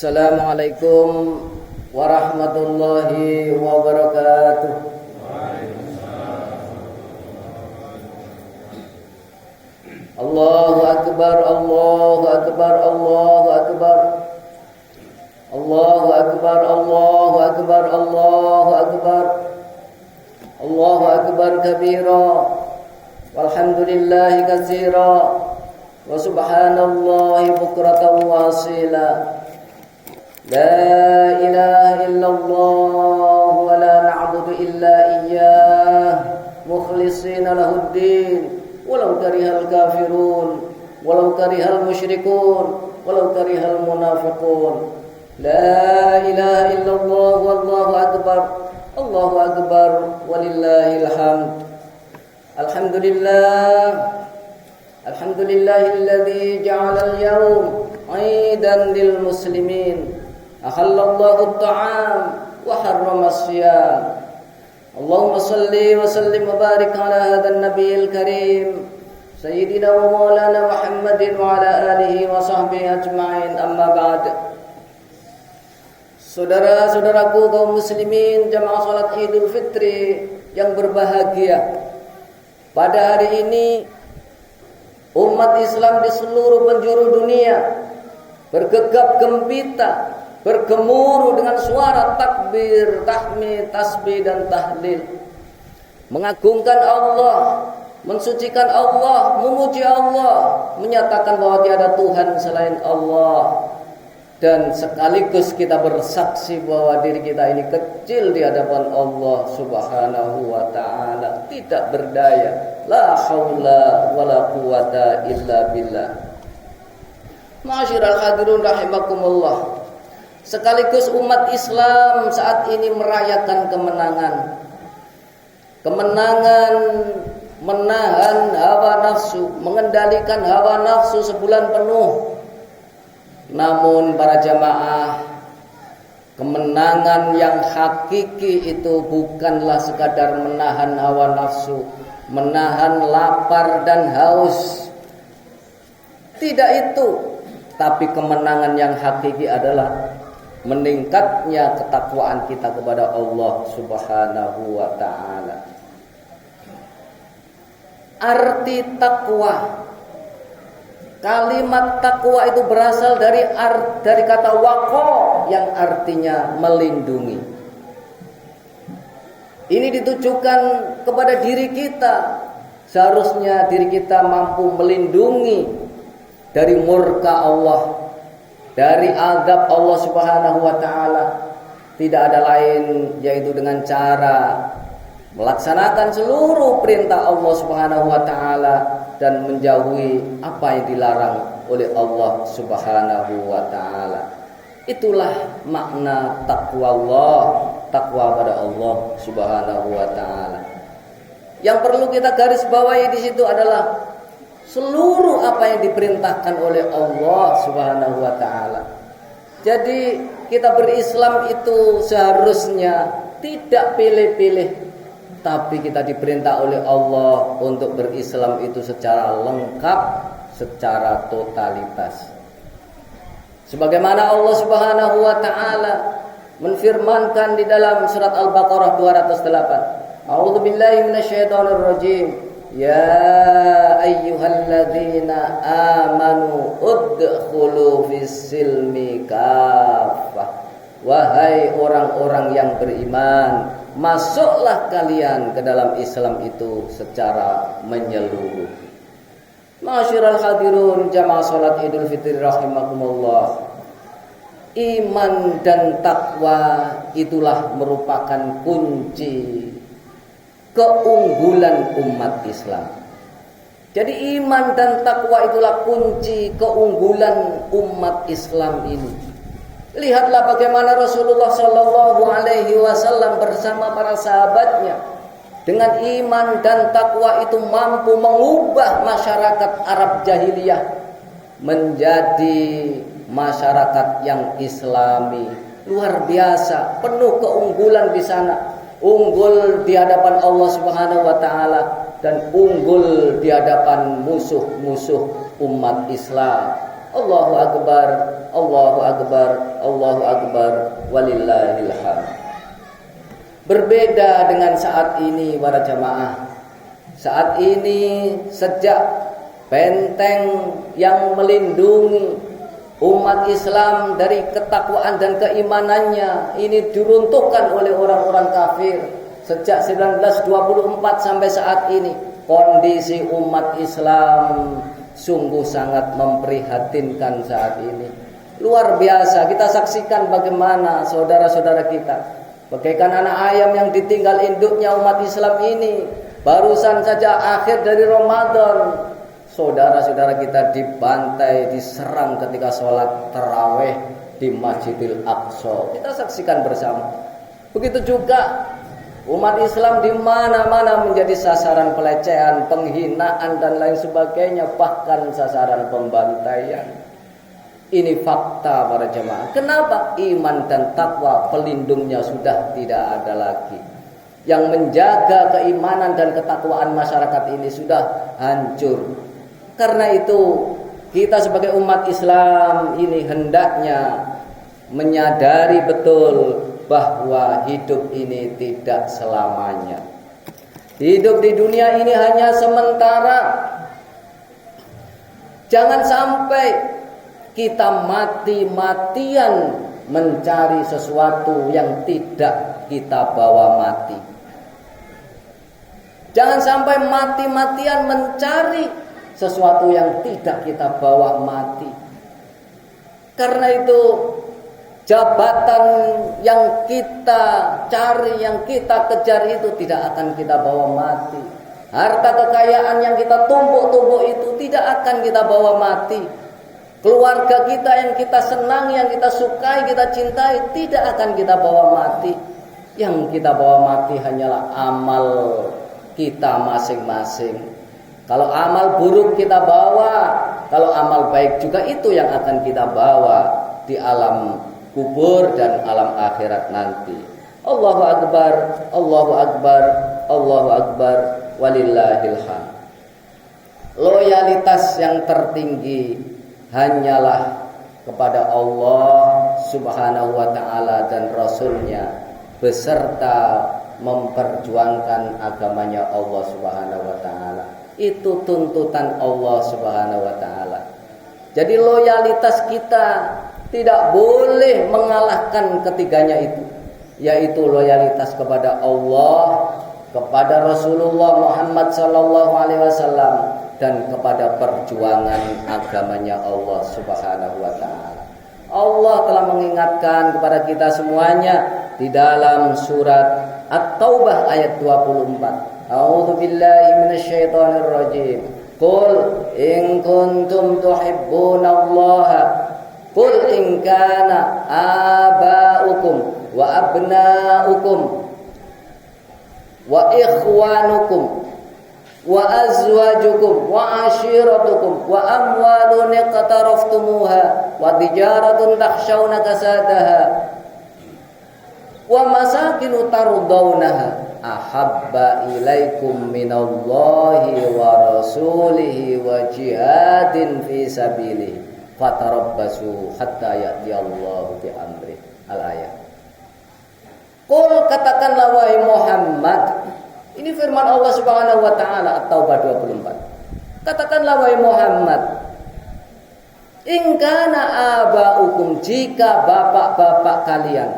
Assalamualaikum warahmatullahi wabarakatuh. Allahu akbar, Allahu akbar, Allahu akbar. Allahu akbar, Allahu akbar, Allahu akbar. Allahu akbar kabira, walhamdulillahi katsira, wa subhanallahi bukratan wa asila. La ilaha illallah wa la na'budu illa iyyah mukhlishina lahuddin walau karihal kafirun walau karihal musyrikun walau karihal munafiqun. La ilaha illallah wallahu akbar, Allahu akbar walillahil hamd. Alhamdulillah, alhamdulillahilladzi ja'ala al-yawm 'aidan lil muslimin. Akhallallahu at-ta'am wa harrama as-siyam. Allahumma salli wa sallim wa barik ala hadzal nabiyil karim sayyidina wa maulana Muhammadin wa ala alihi wa sahbihi ajma'in. Amma ba'd. Saudara-saudaraku kaum muslimin jamaah salat Idul Fitri yang berbahagia. Pada hari ini umat Islam di seluruh penjuru dunia bergegap gempita, bergemuruh dengan suara takbir, tahmid, tasbih dan tahlil, mengagungkan Allah, mensucikan Allah, memuji Allah, menyatakan bahwa tiada Tuhan selain Allah, dan sekaligus kita bersaksi bahwa diri kita ini kecil di hadapan Allah Subhanahu wa taala, tidak berdaya, la haula wala quwata illa billah. Ma'asyiral hadirun rahimakumullah. Sekaligus umat Islam saat ini merayakan kemenangan. Kemenangan menahan hawa nafsu, mengendalikan hawa nafsu sebulan penuh. Namun para jamaah, kemenangan yang hakiki itu bukanlah sekadar menahan hawa nafsu, menahan lapar dan haus. Tidak itu, tapi kemenangan yang hakiki adalah meningkatnya ketakwaan kita kepada Allah Subhanahu wa taala. Arti takwa, kalimat takwa itu berasal dari kata waqa yang artinya melindungi. Ini ditujukan kepada diri kita. Seharusnya diri kita mampu melindungi dari murka Allah, dari azab Allah Subhanahu wa taala. Tidak ada lain yaitu dengan cara melaksanakan seluruh perintah Allah Subhanahu wa taala dan menjauhi apa yang dilarang oleh Allah Subhanahu wa taala. Itulah makna takwa Allah, takwa pada Allah Subhanahu wa taala. Yang perlu kita garis bawahi di situ adalah seluruh apa yang diperintahkan oleh Allah Subhanahu wa taala. Jadi kita berislam itu seharusnya tidak pilih-pilih, tapi kita diperintah oleh Allah untuk berislam itu secara lengkap, secara totalitas. Sebagaimana Allah Subhanahu wa taala menfirmankan di dalam surat Al-Baqarah 208. A'udzubillahi minasyaitonir rajim. Ya ayyuhalladzina amanu udkhulu fis-silmi kaffah. Wahai orang-orang yang beriman, masuklah kalian ke dalam Islam itu secara menyeluruh. Ma'asyiral hadirun jamaah salat Idul Fitri rahimakumullah. Iman dan takwa itulah merupakan kunci keunggulan umat Islam. Jadi iman dan takwa itulah kunci keunggulan umat Islam ini. Lihatlah bagaimana Rasulullah Shallallahu Alaihi Wasallam bersama para sahabatnya dengan iman dan takwa itu mampu mengubah masyarakat Arab jahiliyah menjadi masyarakat yang Islami. Luar biasa, penuh keunggulan di sana. Unggul di hadapan Allah Subhanahu wa taala dan unggul di hadapan musuh-musuh umat Islam. Allahu akbar, Allahu akbar, Allahu akbar, walillahil hamd. Berbeda dengan saat ini para jamaah. Saat ini sejak benteng yang melindungi umat Islam dari ketakwaan dan keimanannya ini diruntuhkan oleh orang-orang kafir. Sejak 1924 sampai saat ini kondisi umat Islam sungguh sangat memprihatinkan saat ini. Luar biasa, kita saksikan bagaimana saudara-saudara kita bagaikan anak ayam yang ditinggal induknya umat Islam ini. Barusan saja akhir dari Ramadan, saudara-saudara kita dibantai, diserang ketika sholat tarawih di Masjidil Aqsa. Kita saksikan bersama. Begitu juga umat Islam di mana-mana menjadi sasaran pelecehan, penghinaan dan lain sebagainya, bahkan sasaran pembantaian. Ini fakta para jemaah. Kenapa? Iman dan takwa pelindungnya sudah tidak ada lagi. Yang menjaga keimanan dan ketakwaan masyarakat ini sudah hancur. Karena itu kita sebagai umat Islam ini hendaknya menyadari betul bahwa hidup ini tidak selamanya. Hidup di dunia ini hanya sementara. Jangan sampai kita mati-matian mencari sesuatu yang tidak kita bawa mati. Jangan sampai mati-matian mencari sesuatu yang tidak kita bawa mati. Karena itu jabatan yang kita cari, yang kita kejar itu tidak akan kita bawa mati. Harta kekayaan yang kita tumpuk-tumpuk itu tidak akan kita bawa mati. Keluarga kita yang kita senang, yang kita sukai, kita cintai tidak akan kita bawa mati. Yang kita bawa mati hanyalah amal kita masing-masing. Kalau amal buruk kita bawa, kalau amal baik juga itu yang akan kita bawa di alam kubur dan alam akhirat nanti. Allahu akbar, Allahu akbar, Allahu akbar, walillahil hamd. Loyalitas yang tertinggi hanyalah kepada Allah Subhanahu wa taala dan Rasulnya, beserta memperjuangkan agamanya Allah Subhanahu wa taala. Itu tuntutan Allah Subhanahu wa taala. Jadi loyalitas kita tidak boleh mengalahkan ketiganya itu, yaitu loyalitas kepada Allah, kepada Rasulullah Muhammad sallallahu alaihi wasallam, dan kepada perjuangan agamanya Allah Subhanahu wa taala. Allah telah mengingatkan kepada kita semuanya di dalam surat At-Taubah ayat 24. A'udzu billahi minasyaitonir rajim. Qul in kuntum tuhibbunallaha qul in kana aba'ukum wa abna'ukum wa ikhwanukum wa azwajukum wa ashiratukum wa amwalun iqtaraftumuha wa tijaratun takhshawna kasadaha wa masakinu tardawnaha ahabba ilaikum minallahi wa rasulihi wa jihadin fi sabilihi fatarabbasu hatta ya'tiyallahu bi amri. Al-ayat. Qul, katakanlah wahai Muhammad. Ini firman Allah Subhanahu wa taala At-Taubah 24. Katakanlah wahai Muhammad, in kana aba'ukum, jika bapak-bapak kalian,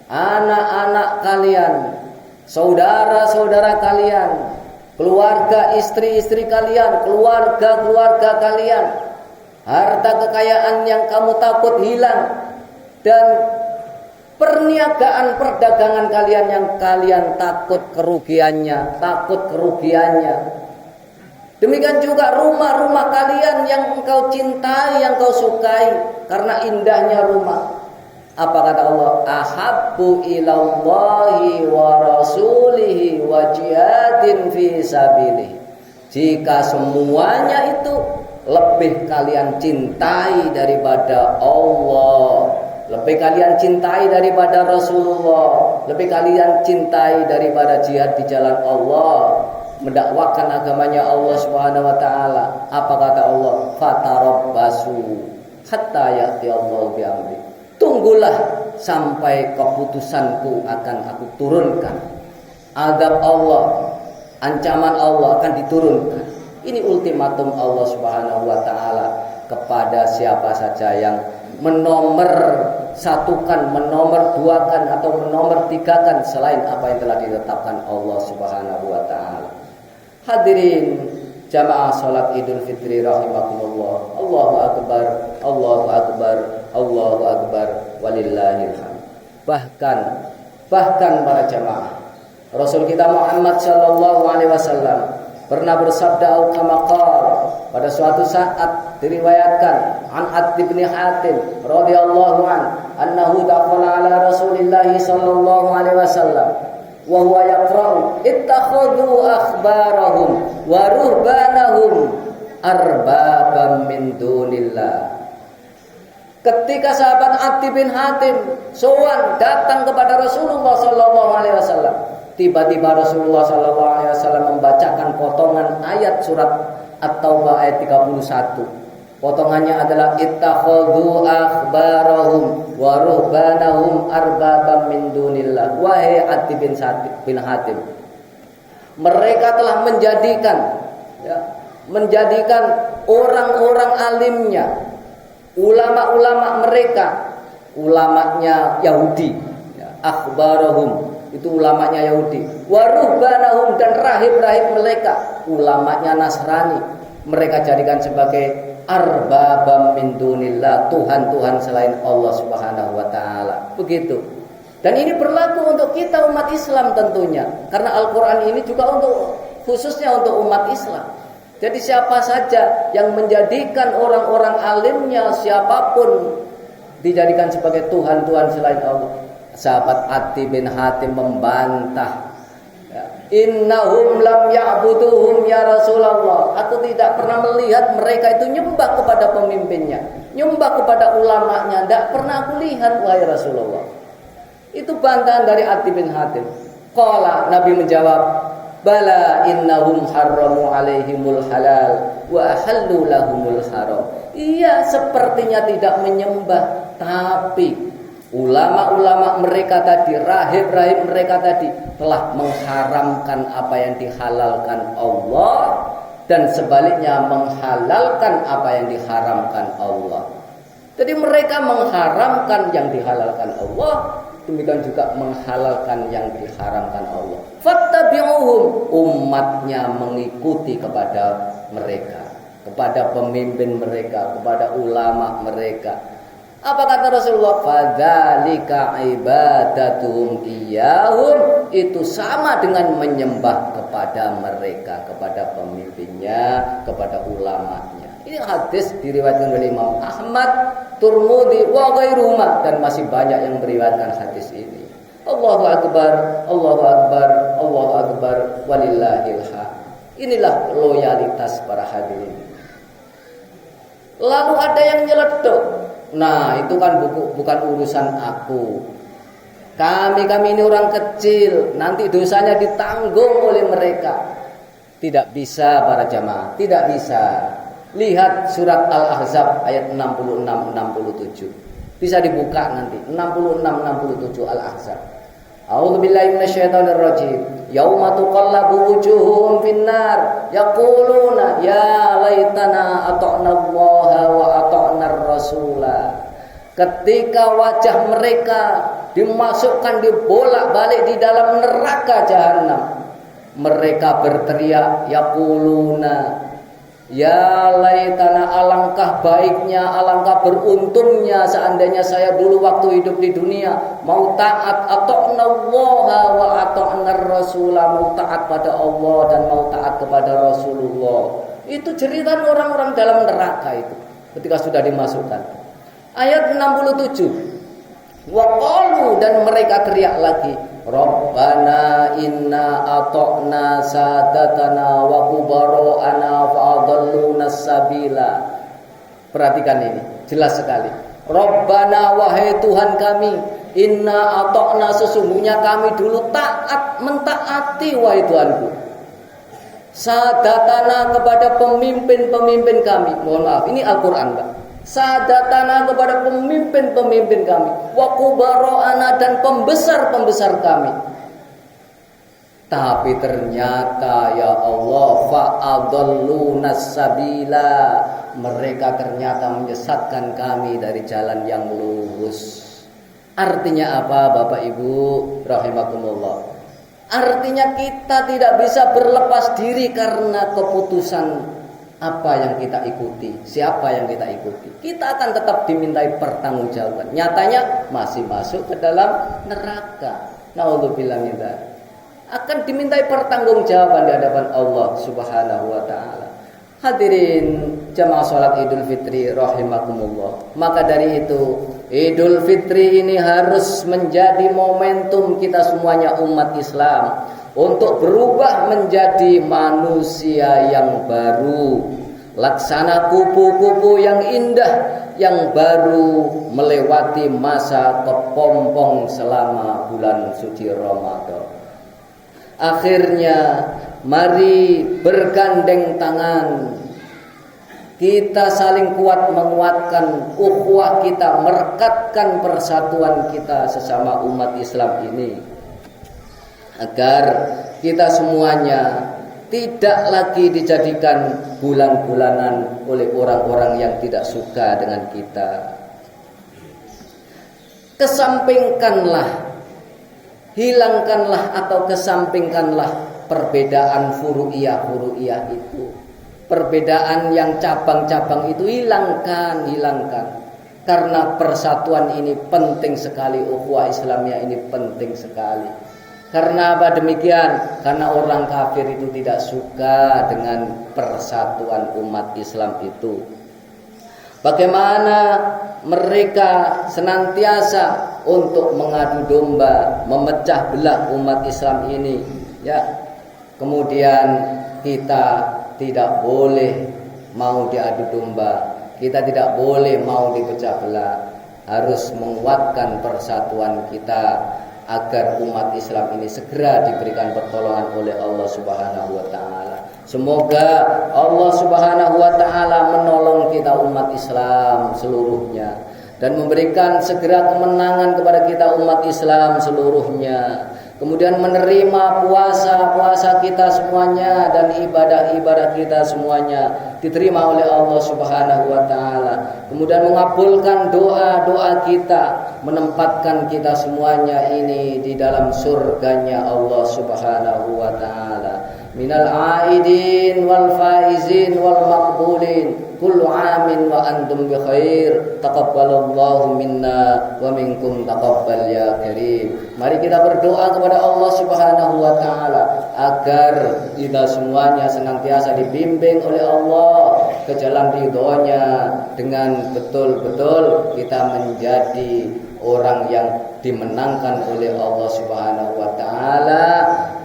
anak-anak kalian, saudara-saudara kalian, keluarga istri-istri kalian, keluarga-keluarga kalian, harta kekayaan yang kamu takut hilang, dan perniagaan perdagangan kalian yang kalian takut kerugiannya, Demikian juga rumah-rumah kalian yang engkau cintai, yang kau sukai karena indahnya rumah. Apa kata Allah? Ahabbu ilallahi wa rasulihi wa jihadin fi sabilihi. Jika semuanya itu lebih kalian cintai daripada Allah, lebih kalian cintai daripada Rasulullah, lebih kalian cintai daripada jihad di jalan Allah, mendakwakan agamanya Allah Subhanahu wa taala. Apa kata Allah? Fatarabbasu. hatta ya'ti Allahu bi amri. Tunggulah sampai keputusanku akan aku turunkan. Azab Allah, ancaman Allah akan diturunkan. Ini ultimatum Allah Subhanahu wa taala kepada siapa saja yang menomor satukan, menomor duakan atau menomor tigakan selain apa yang telah ditetapkan Allah Subhanahu wa taala. Hadirin jamaah salat Idul Fitri rahimakumullah. Allahu akbar, Allahu akbar, Allahu akbar, walillahil hamd. Bahkan para jamaah, Rasul kita Muhammad sallallahu alaihi wasallam pernah bersabda pada suatu saat diriwayatkan an Adi bin Hatim radhiyallahu anhu dakhala ala Rasulillah sallallahu alaihi wasallam wa huwa yaqra'u ittakhadhu akhbarahum wa ruhbanahum arbaban min dunillah. Ketika sahabat Adi bin Hatim sowan datang kepada Rasulullah sallallahu alaihi wasallam, tiba-tiba Rasulullah sallallahu alaihi wasallam membacakan potongan ayat surat At-Taubah ayat 31. Potongannya adalah ittakhadhu akhbarahum wa ruhbanahum arbabam min dunillah. Wahai Adi bin Hatim, mereka telah menjadikan orang-orang alimnya, ulama-ulama mereka, ulamanya Yahudi, akhbarahum itu ulamanya Yahudi, waruhbanahum dan rahib-rahib mereka, ulamanya Nasrani, mereka jadikan sebagai arbabam min dunillah, Tuhan-Tuhan selain Allah Subhanahu wa taala. Begitu. Dan ini berlaku untuk kita umat Islam tentunya, karena Al-Qur'an ini juga khususnya untuk umat Islam. Jadi siapa saja yang menjadikan orang-orang alimnya, siapapun dijadikan sebagai Tuhan-Tuhan selain Allah. Sahabat Adi bin Hatim membantah, innahum lam ya'buduhum ya Rasulullah. Aku tidak pernah melihat mereka itu nyembah kepada pemimpinnya, nyembah kepada ulamanya. Tidak pernah aku lihat wahai Rasulullah. Itu bantahan dari Adi bin Hatim. Qala, Nabi menjawab, bala innahum harramu alaihimul halal wa ahallu lahumul haram. Iya, sepertinya tidak menyembah, tapi ulama-ulama mereka tadi, rahib-rahib mereka tadi telah mengharamkan apa yang dihalalkan Allah, dan sebaliknya menghalalkan apa yang diharamkan Allah. Jadi mereka mengharamkan yang dihalalkan Allah, demikian juga menghalalkan yang diharamkan Allah. Fattabi'uhum, umatnya mengikuti kepada mereka, kepada pemimpin mereka, kepada ulama mereka. Apa kata Rasulullah? Fadzalika ibadatuhum iyyahum, itu sama dengan menyembah kepada mereka, kepada pemimpinnya, kepada ulamanya. Ini hadis diriwayatkan oleh Imam Ahmad, Turmudi wa ghairuhuma, dan masih banyak yang meriwayatkan hadis ini. Allahu akbar, Allahu akbar, Allahu akbar, walillahil hamd. Inilah loyalitas para hadirin. Lalu ada yang nyeletuk. Nah, itu kan bukan urusan aku. Kami ini orang kecil, nanti dosanya ditanggung oleh mereka. Tidak bisa para jamaah, tidak bisa. Lihat surat Al-Ahzab ayat 66-67. Bisa dibuka nanti 66-67 Al-Ahzab. A'udzubillahi minasyaitonirrajim. Yauma tuqallabu wujuhum finnar yaquluna ya laitana ata'na Allaha wa ata'na ar-rasula. Ketika wajah mereka dimasukkan, dibolak-balik di dalam neraka jahanam, mereka berteriak yaquluna ya laitana, alangkah baiknya, alangkah beruntungnya seandainya saya dulu waktu hidup di dunia mau taat ata'na Allah wa ata'na ar-rasula, mau taat pada Allah dan mau taat kepada Rasulullah. Itu jeritan orang-orang dalam neraka itu ketika sudah dimasukkan. Ayat 67. Wa qalu, dan mereka teriak lagi, Rabbana inna ata'na sadatana wa kubara'ana fa'adalluna sabila. Perhatikan ini, jelas sekali. Rabbana, wahai Tuhan kami, inna ata'na, sesungguhnya kami dulu mentaati wahai Tuhanku, sadatana, kepada pemimpin-pemimpin kami. Mohon maaf, ini Al-Quran, Pak. sadatana kepada pemimpin-pemimpin kami, wa kubara'ana dan pembesar-pembesar kami. Tapi ternyata ya Allah fa'adallunas sabila, mereka ternyata menyesatkan kami dari jalan yang lurus. Artinya apa Bapak Ibu rahimakumullah? Artinya kita tidak bisa berlepas diri karena keputusan apa yang kita ikuti, siapa yang kita ikuti. Kita akan tetap dimintai pertanggungjawaban. Nyatanya masih masuk ke dalam neraka. Naudzubillah min dzalik. Akan dimintai pertanggungjawaban di hadapan Allah Subhanahu wa taala. Hadirin jamaah salat Idul Fitri rahimakumullah. Maka dari itu, Idul Fitri ini harus menjadi momentum kita semuanya umat Islam untuk berubah menjadi manusia yang baru. Laksana kupu-kupu yang indah yang baru melewati masa kepompong selama bulan suci Ramadan. Akhirnya mari bergandeng tangan, kita saling kuat menguatkan ukhuwah kita, merekatkan persatuan kita sesama umat Islam ini, agar kita semuanya tidak lagi dijadikan bulan-bulanan oleh orang-orang yang tidak suka dengan kita. Kesampingkanlah, hilangkanlah atau kesampingkanlah perbedaan furu'iyah itu. Perbedaan yang cabang-cabang itu hilangkan. Karena persatuan ini penting sekali, ukhuwah Islamiyah ini penting sekali. Karena apa demikian? Karena orang kafir itu tidak suka dengan persatuan umat Islam itu. Bagaimana mereka senantiasa untuk mengadu domba, memecah belah umat Islam ini, ya. Kemudian kita tidak boleh mau diadu domba, kita tidak boleh mau dipecah belah, harus menguatkan persatuan kita agar umat Islam ini segera diberikan pertolongan oleh Allah Subhanahu wa taala. Semoga Allah Subhanahu wa taala menolong kita umat Islam seluruhnya dan memberikan segera kemenangan kepada kita umat Islam seluruhnya. Kemudian menerima puasa kita semuanya dan ibadah-ibadah kita semuanya diterima oleh Allah Subhanahu wa taala. Kemudian mengabulkan doa-doa kita, menempatkan kita semuanya ini di dalam surganya Allah Subhanahu wa taala. Minal aidin wal faizin wal maqbulin kullu amin wa antum bi khair, taqabbalallahu minna wa minkum taqabbal ya karim. Mari kita berdoa kepada Allah Subhanahu wa taala agar kita semuanya senantiasa dibimbing oleh Allah ke jalan ridhonya, dengan betul-betul kita menjadi orang yang dimenangkan oleh Allah Subhanahu wa taala.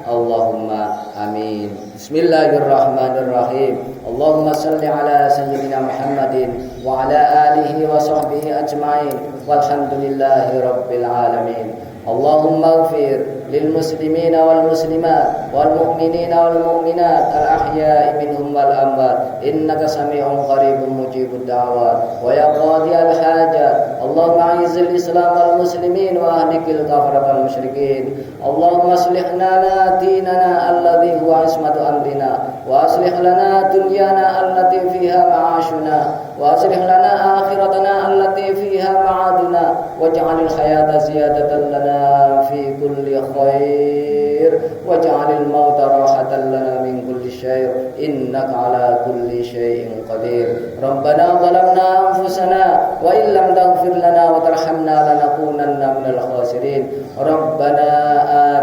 Allahumma amin. Bismillahirrahmanirrahim. Allahumma salli ala sayyidina Muhammadin wa ala alihi wa sahbihi ajma'in. Walhamdulillahi rabbil alamin. Allahumma ighfir lil muslimina wal muslimat wal mu'minina wal mu'minat al ahya'i minhum wal amwat innaka sami'un qaribun mujibud da'wat wa ya qadi al hajat. Allahumma a'izzil islam wal muslimin wa ahlikil kafarat musyrikin. Allahumma aslih lana dinana alladhi huwa ismatu amrina wa aslih lana dunyana allati fiha ma'ashuna wa aslih lana akhiratana allati fiha ma'aduna waj'alil hayata ziyadatan lana fi kulli khair waj'alil mauta rahatan lana min kulli syai' innaka ala kulli syai'in qadir. Rabbana zalamna anfusana wa illam taghfir lana wa tarhamna lanakunanna minal khasirin. Rabbana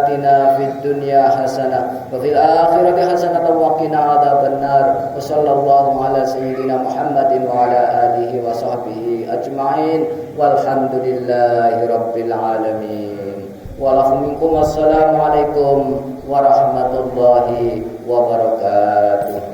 atina fid dunya hasanah wa fil akhirati hasanah wa qina adzabannar. Wa sallallahu ala sayyidina Muhammadin wa ala alihi wa sahbihi ajma'in walhamdulillahi rabbil alamin. Assalamualaikum warahmatullahi wabarakatuh.